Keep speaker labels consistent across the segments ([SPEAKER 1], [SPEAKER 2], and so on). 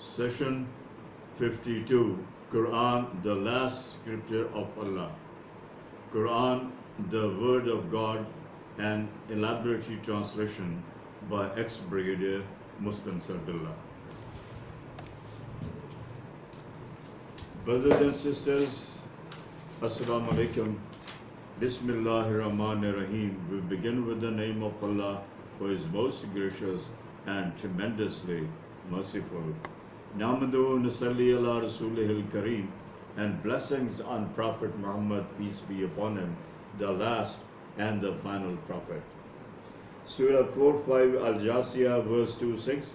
[SPEAKER 1] Session 52, Quran, the last scripture of Allah. Quran, the word of God, an elaborate translation by ex-Brigadier Mustansar Billah. Brothers and sisters, Assalamu alaikum. Bismillahir Rahmanir Rahim. We begin with the name of Allah, who is most gracious and tremendously merciful. Namadu Nasalli ala Rasulihil Kareem, and blessings on Prophet Muhammad, peace be upon him, the last and the final prophet. Surah 4-5 Al-Jasiyah, verse 2-6.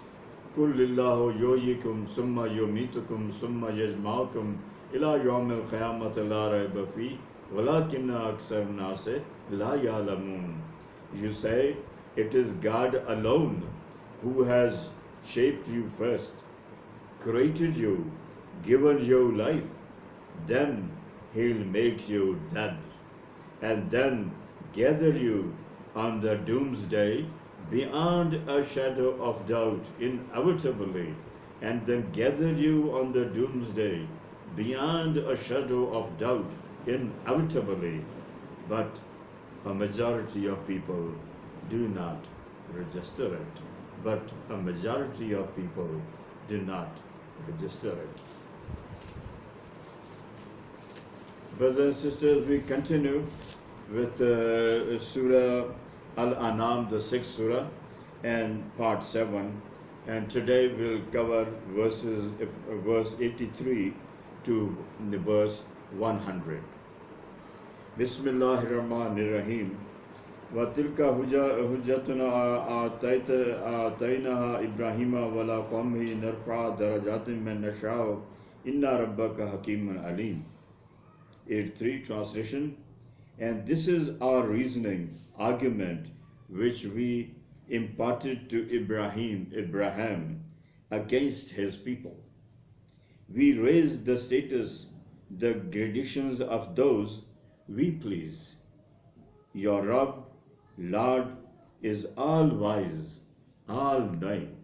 [SPEAKER 1] Kul lillahu yuhyikum summa yumitukum summa yajma'ukum ila yawmil qiyamati la rayba fi walakinna aksar nase la ya'lamun. You say, it is God alone who has shaped you first, created you, given you life, then He'll make you dead, and then gather you on the doomsday beyond a shadow of doubt inevitably, and then gather you on the doomsday beyond a shadow of doubt inevitably. But a majority of people do not register it. But a majority of people do not register it. Brothers and sisters, we continue with Surah Al-An'am, the 6th Surah, and part 7. And today we'll cover verse 83 to the verse 100. Bismillahir Rahmanir Rahim. وَتِلْكَ حُجَّتُنَا آتَيْنَاهَا إِبْرَاهِيمَ وَعَلَىٰ قَوْمِهِ نَرْفَعُ دَرَجَاتٍ مَّن نَّشَاءُ إِنَّ رَبَّكَ حَكِيمٌ عَلِيمٌ. 83 translation. And this is our reasoning, argument, which we imparted to Abraham, against his people. We raise the status, the gradations of those we please. Your Rabb, Lord, is all-wise, all-knowing.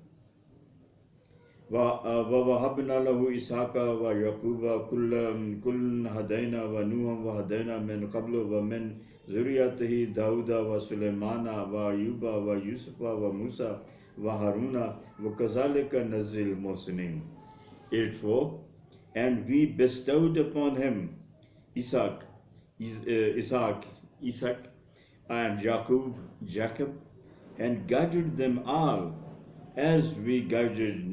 [SPEAKER 1] وَوَهَبْنَا لَهُ إِسْحَاقَ وَيَعْقُوبَ كُلًّا هَدَيْنَا وَنُوحًا وَهَدَيْنَا مِن قَبْلُ وَمِن ذُرِّيَّتِهِ دَاوُودَ وَسُلَيْمَانَ وَأَيُّوبَ وَيُوسُفَ وَمُوسَى وَهَارُونَ وَكَذَلِكَ نَجْزِي الْمُحْسِنِينَ. 84. And we bestowed upon him Isaac, and Jacob, and guided them all as we guided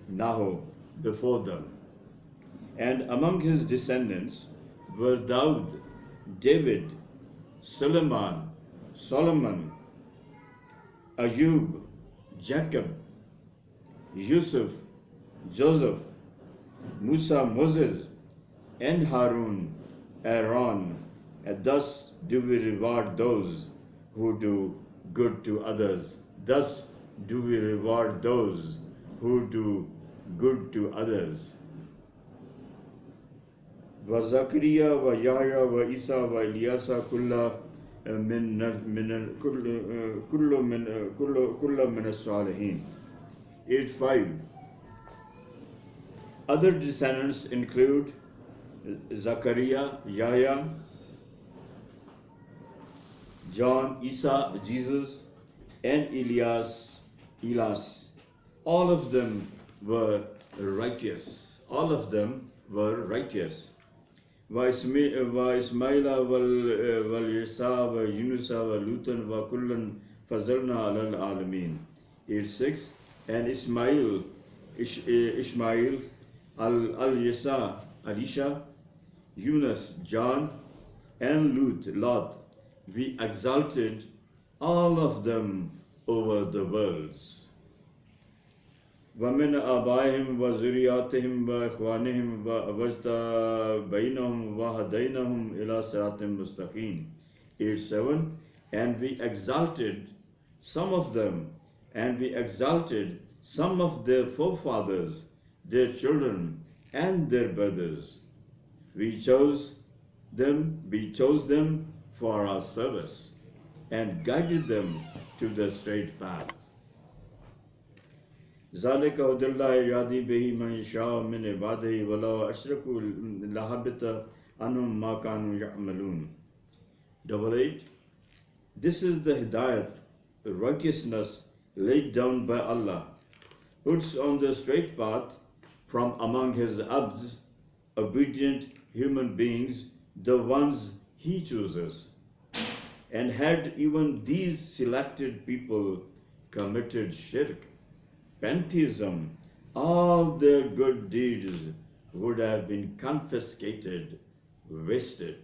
[SPEAKER 1] Noah before them. And among his descendants were Daud, David, Solomon, Ayub, Jacob, Yusuf, Joseph, Musa, Moses, and Harun, Aaron. And thus do we reward those who do good to others. Thus do we reward those who do good to others. وَزَكَرِيَّا وَيَحْيَا وَعِيسَى وَإِلْيَاسَ كُلٌّ مِّنَ الصَّالِحِينَ. 85. Other descendants include Zachariah, Yahya, John, Isa, Jesus, and Elias. All of them were righteous. All of them were righteous. وَإِسْمَاعِيلَ وَالْيَسَعَ وَيُونُسَ وَلُوطًا وَكُلًّا فَضَّلْنَا عَلَى الْعَالَمِينَ. 86. And Ishmael, Al-Yasa, Elisha, Yunus, John, and Lot, we exalted all of them over the worlds. وَمِنْ آبَائِهِمْ وَذُرِّيَّاتِهِمْ وَإِخْوَانِهِمْ وَاجْتَبَيْنَاهُمْ وَهَدَيْنَاهُمْ إِلَىٰ صِرَاطٍ مُّسْتَقِيمٍ. 87. And we exalted some of them, and we exalted some of their forefathers, their children, and their brothers. We chose them for our service, and guided them to the straight path. ذَلِكَ هُدَى اللَّهِ يَهْدِي بِهِ مَن يَشَاءُ مِنْ عِبَادِهِ وَلَوْ أَشْرَكُوا لَحَبِطَ عَنْهُم مَّا كَانُوا يَعْمَلُونَ. 8. This is the hidayat, righteousness laid down by Allah, puts on the straight path from among His abds, obedient human beings, the ones He chooses. And had even these selected people committed shirk, pantheism, all their good deeds would have been confiscated, wasted.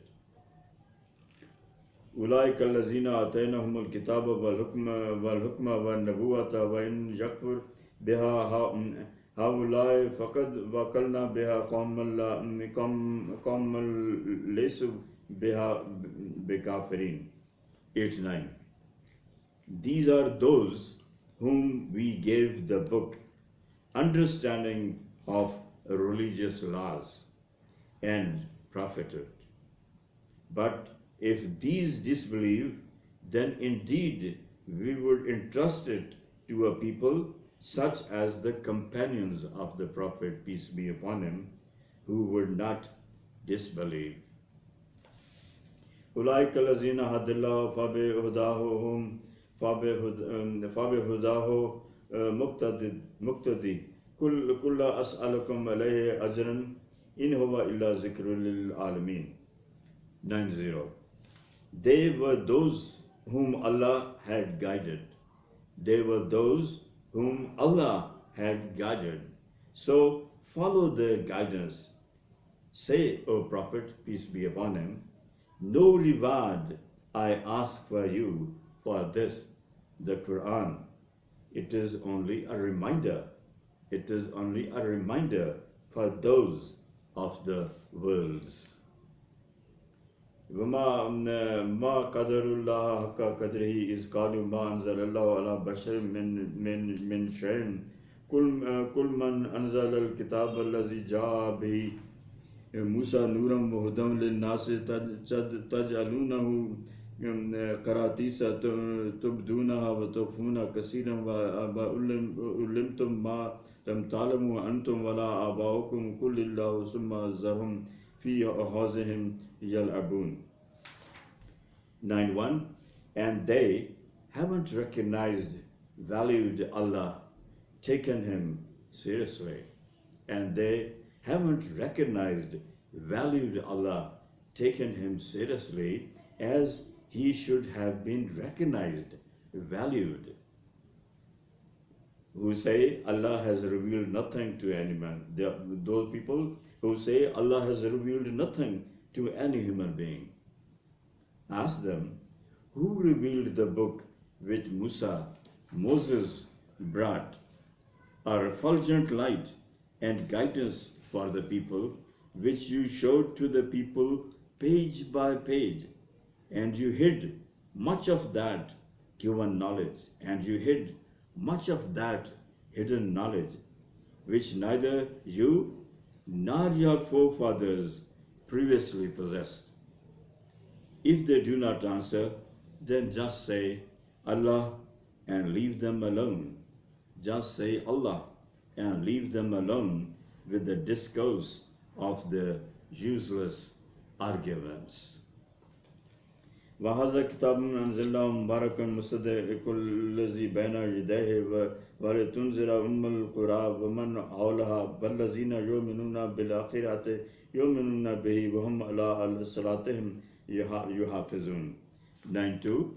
[SPEAKER 1] أولئك الذين آتيناهم الكتاب والحكم والنبوة وإن يكفر بها هؤلاء فقد وكلنا بها قوما ليسوا بها بكافرين. 8-9. These are those whom we gave the book, understanding of religious laws, and prophethood. But if these disbelieve, then indeed we would entrust it to a people such as the companions of the Prophet, peace be upon him, who would not disbelieve. أولئك الذين هدى الله فبهداه مقتدي كل أسألكم عليه أجرا إن هو إلا ذكر للعالمين. 9-0. They were those whom Allah had guided. They were those whom Allah had guided. So follow their guidance. Say, O Prophet, peace be upon him, no reward I ask for you for this, the Quran. It is only a reminder. It is only a reminder for those of the worlds. ما قدر الله حق قدره إذ قالوا ما أنزل الله على بشر من شيء كل من أنزل الكتاب الذي جاء به موسى نورا وهدى للناس تجعلونه قراطيس تبدونها وتخفون كثيرا وعلمتم ما لم تعلموا أنتم ولا آباؤكم قل الله ثم ذرهم في حوزهم يلعبون. 9-1. And they haven't recognized, valued Allah, taken Him seriously. And they haven't recognized, valued Allah, taken Him seriously as He should have been recognized, valued. Who say Allah has revealed nothing to any man. Those people who say Allah has revealed nothing to any human being. Ask them, who revealed the book which Moses brought, a refulgent light and guidance for the people, which you showed to the people page by page, and you hid much of that given knowledge, and you hid much of that hidden knowledge, which neither you nor your forefathers previously possessed. If they do not answer, then just say Allah and leave them alone. Just say Allah and leave them alone with the discourse of the useless arguments. وهذا كتاب أنزلناه مبارك مصدق الذي بين يديه ولتنذر أم القرى ومن حولها والذين يؤمنون بالآخرة يؤمنون به وهم على صلاتهم يحافظون. 9-2.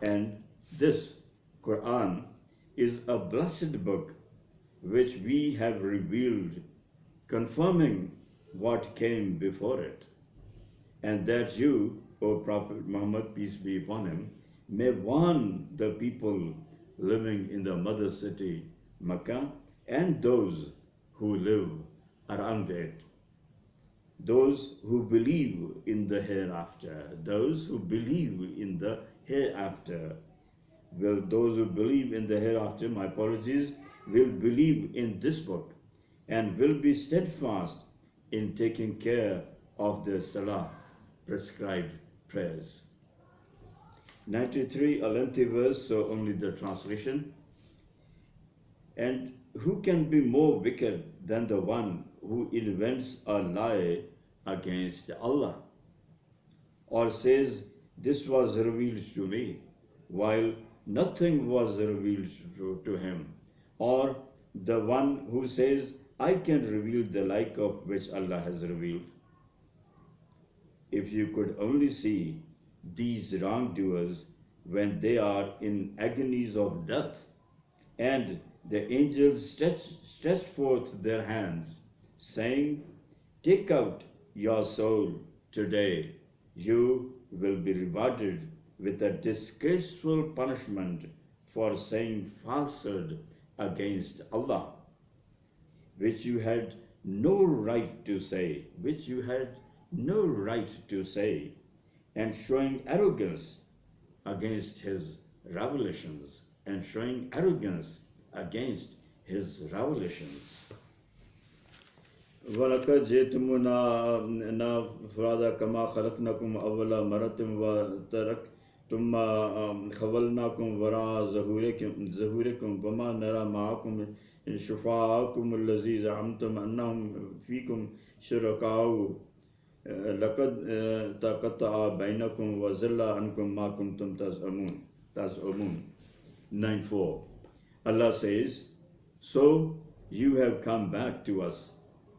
[SPEAKER 1] And this Quran is a blessed book which we have revealed, confirming what came before it, and that you, O Prophet Muhammad, peace be upon him, may warn the people living in the mother city, Makkah, and those who live around it. Those who believe in the hereafter. Those who believe in the hereafter. Well, those who believe in the hereafter, my apologies, will believe in this book and will be steadfast in taking care of the salah, prescribed prayers. 93, a lengthy verse, so only the translation. And who can be more wicked than the one who invents a lie against Allah, or says, "This was revealed to me," while nothing was revealed to him, or the one who says, "I can reveal the like of which Allah has revealed"? If you could only see these wrongdoers when they are in agonies of death, and the angels stretch forth their hands, saying, "Take out your soul today. You will be rewarded with a disgraceful punishment for saying falsehood against Allah, which you had no right to say, and showing arrogance against his revelations, وَلَقَدْ جِئْتُمُونَا فُرَادَىٰ كَمَا خَلَقْنَاكُمْ أَوَّلَ مَرَّةٍ وَتَرَكْتُم مَّا خَوَّلْنَاكُمْ وَرَاءَ ظُهُورِكُمْ وَمَا نَرَىٰ مَعَكُمْ شُفَعَاءَكُمُ الَّذِينَ زَعَمْتُمْ أَنَّهُمْ فِيكُمْ شُرَكَاءُ لَقَدْ تَقَطَّعَ بَيْنَكُمْ وَضَلَّ عَنكُمْ مَا كُنتُمْ تَزْعُمُونَ. 9:4. Allah says, "So you have come back to us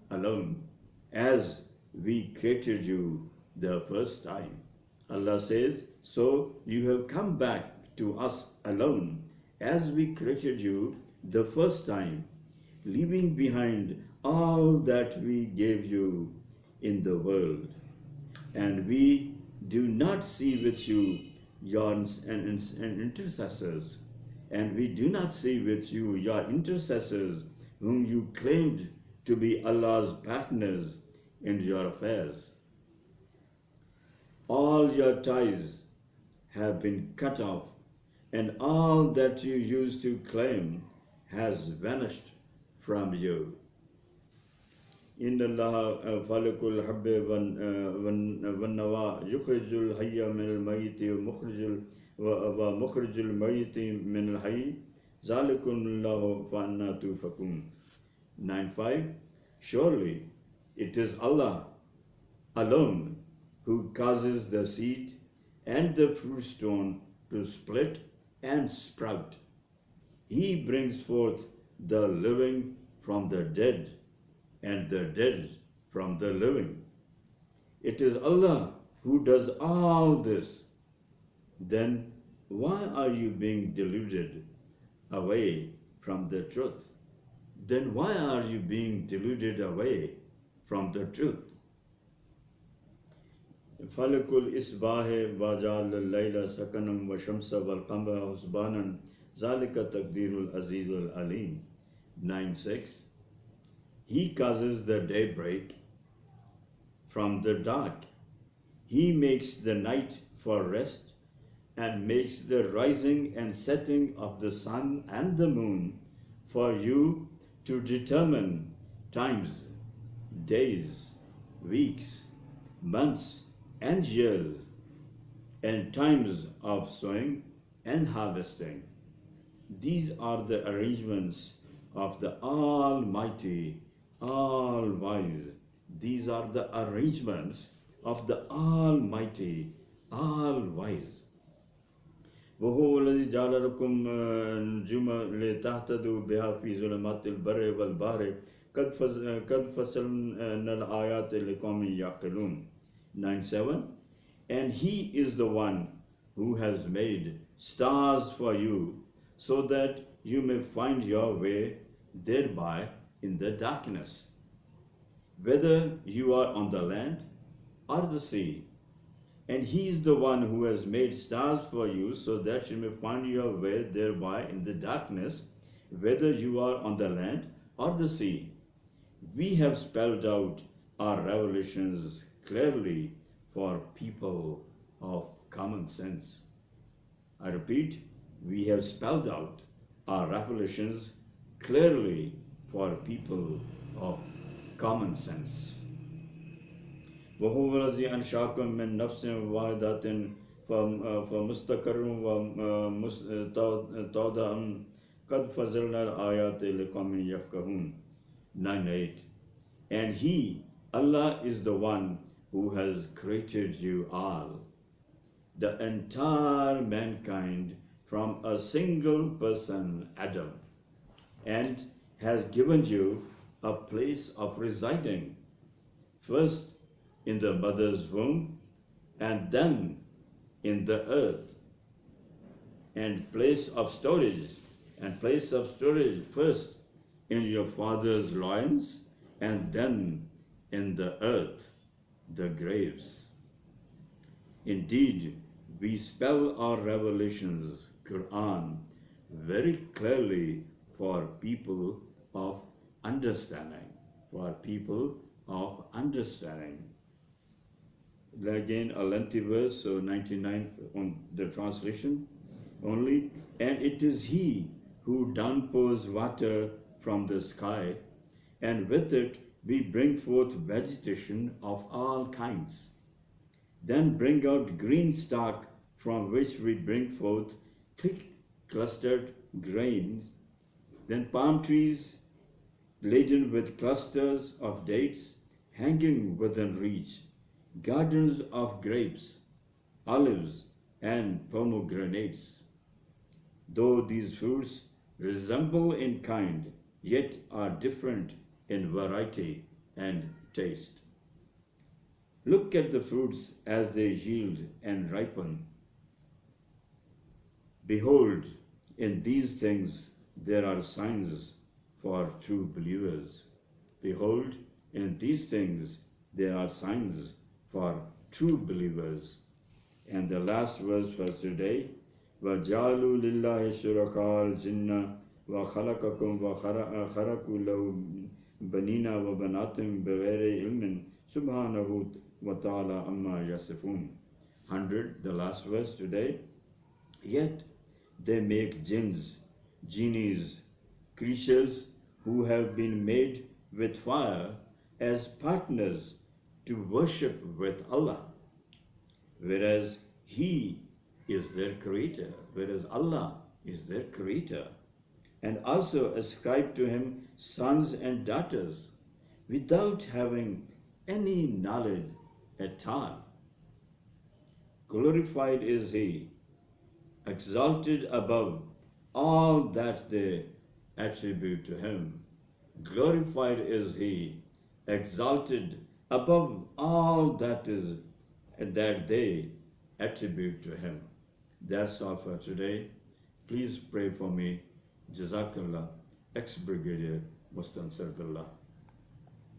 [SPEAKER 1] alone, as we created you the first time." Allah says, "So you have come back to us alone, as we created you the first time, leaving behind all that we gave you in the world. And we do not see with you your intercessors, whom you claimed to be Allah's partners in your affairs. All your ties have been cut off, and all that you used to claim has vanished from you. إن الله فالق الحب والنوى يخرج الحي من الميت ومخرج الميت من الحي ذلكم الله فأنى تؤفكون. 9:5. Surely it is Allah alone who causes the seed and the fruit stone to split and sprout. He brings forth the living from the dead and the dead from the living. It is Allah who does all this. Then why are you being deluded away from the truth? فَلَكُ الْإِصْبَاحِ وَجَعَلَ اللَّيْلَ سَكَنًا وَالشَّمْسَ وَالْقَمَرَ حُسْبَانًا ذَلِكَ تَقْدِيرُ الْعَزِيزِ الْعَلِيمِ. 9:6. He causes the daybreak from the dark. He makes the night for rest, and makes the rising and setting of the sun and the moon for you to determine times, days, weeks, months, and years, and times of sowing and harvesting. These are the arrangements of the Almighty, All-Wise. These are the arrangements of the Almighty, All-Wise. وهو الذي جعل لكم نجوما لتهتدوا بها في ظلمات البر والبحر قد فصلنا الآيات لقوم يعقلون. 9:7. And He is the one who has made stars for you, so that you may find your way thereby in the darkness, whether you are on the land or the sea. And He is the one who has made stars for you, so that you may find your way thereby in the darkness, whether you are on the land or the sea. We have spelled out our revelations clearly for people of common sense. I repeat, we have spelled out our revelations clearly for people of common sense. وهو الذي أنشأكم من نفس واحدة فمستقر ومستودع قَدْ فَصَلْنَا الْآيَاتِ لِقَوْمٍ يَفْقَهُونَ. 9:8. And He, Allah, is the one who has created you all, the entire mankind, from a single person, Adam, and has given you a place of residing, first in the mother's womb and then in the earth, and place of storage, first in your father's loins and then in the earth, the graves. Indeed, we spell our revelations, Quran, very clearly for people of understanding. Again, a lengthy verse, so 99 on the translation only. And it is He who downpours water from the sky, and with it we bring forth vegetation of all kinds. Then bring out green stalk, from which we bring forth thick clustered grains. Then palm trees laden with clusters of dates, hanging within reach, gardens of grapes, olives, and pomegranates. Though these fruits resemble in kind, yet are different in variety and taste. Look at the fruits as they yield and ripen. Behold, in these things there are signs for true believers. Behold, in these things there are signs for true believers. And the last verse for today, وَجَعَلُوا لِلَّهِ شُرَكَاءَ الْجِنَّ وَخَلَقَكُمْ وَخَرَقُوا لَهُ بَنِينَ وَبَنَاتٍ بِغَيْرِ عِلْمٍ سُبْحَانَهُ وَتَعَالَى عَمَّا يَصِفُونَ. 100, the last verse today. Yet they make jinns, genies, creatures who have been made with fire as partners to worship with Allah, whereas He is their creator, and also ascribe to Him sons and daughters without having any knowledge at all. Glorified is He, exalted above all that they attribute to Him. Glorified is He, exalted above all that they attribute to Him. That's all for today. Please pray for me. Jazakallah, ex-Brigadier Mustansir Billah.